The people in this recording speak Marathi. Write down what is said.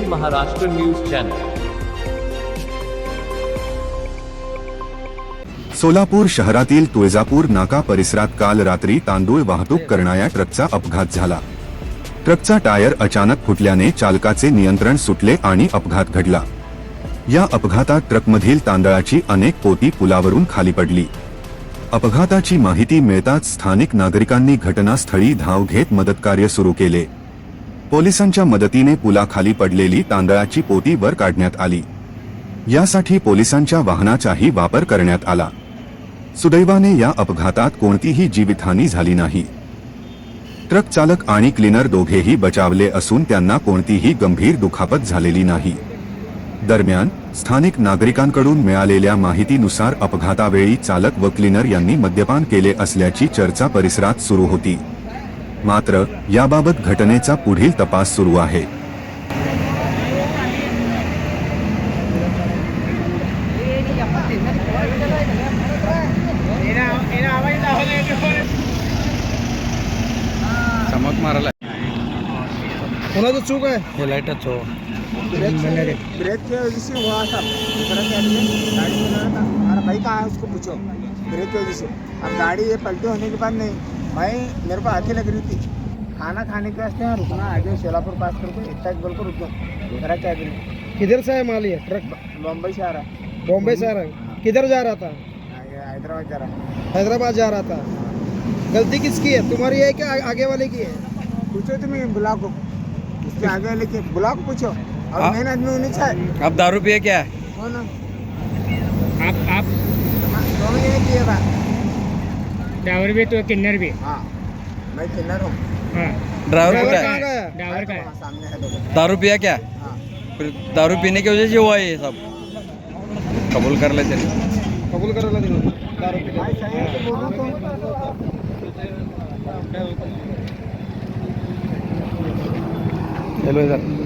Maharashtra news channel. सोलापूर शहरातील तुळजापूर नाका परिसरात काल रात्री तांदूळ वाहतूक करणाऱ्या ट्रकचा अपघात झाला. ट्रकचा टायर अचानक फुटल्याने चालकाचे नियंत्रण सुटले आणि अपघात घडला. या अपघातात ट्रकमधील तांदळाची अनेक पोती पुलावरून खाली पडली. अपघाताची माहिती मिळताच स्थानिक नागरिकांनी घटनास्थळी धाव घेत मदतकार्य सुरू केले. पोलिसांच्या मदतीने पुलाखाली पडलेली तांदळाची पोती वर काढण्यात आली. यासाठी पोलिसांच्या वाहनाचाही वापर करण्यात आला. सुदैवाने या अपघातात कोणतीही जीवितहानी झाली नाही. ट्रक चालक आणि क्लीनर दोघेही बचावले असून त्यांना कोणतीही गंभीर दुखापत झालेली नाही. दरम्यान स्थानिक नागरिकांकडून मिळालेल्या माहितीनुसार अपघातावेळी चालक व क्लीनर यांनी मद्यपान केले असल्याची चर्चा परिसरात सुरू होती. मात्र याबाबत घटनेचा पुढील तपास सुरू आहे. चमक मारायला कोणाचं चूक है? हे लाईटच हो. ब्रेक की वजह से हुआ था. गाड़ी चला रहा था, हमारा भाई कहाँ है उसको पूछो. ब्रेक की वजह से अब गाड़ी ये पलटी होने के बाद नहीं, भाई मेरे को आँखें लग रही थी. खाना खाने के वास्ते यहाँ रुकना, आगे सोलापुर पास करके इतना बोल कर रुक गया. मेरा क्या करें. किधर से है माल ये ट्रक? बम्बई से आ रहा है. बॉम्बे से आ रहा है. किधर जा रहा था? हैदराबाद जा रहा है. हैदराबाद जा रहा था. गलती किसकी है, तुम्हारी है क्या आगे वाले की है? पूछो तुम्हें बुला को, उसके आगे वाले के बुला को पूछो. और मेन आदमी होनी चाहिए. आप दारू पिए क्या? हो ना, आप दोनों जने किए बा. ड्राइवर भी तो किन्नर भी. हाँ, मैं किन्नर हूँ. हाँ. ड्राइवर कुठे कहाँ आहे? गया? ड्राइवर का है? वहाँ सामने है दो. दारू पिया क्या? हाँ. फिर दारू पीने की वजह से हुआ ये सब. कबूल कर ले चलिए. कबूल कर ला दिलो. दारू पी भाई सही है तो बोलो तो. चलो इधर.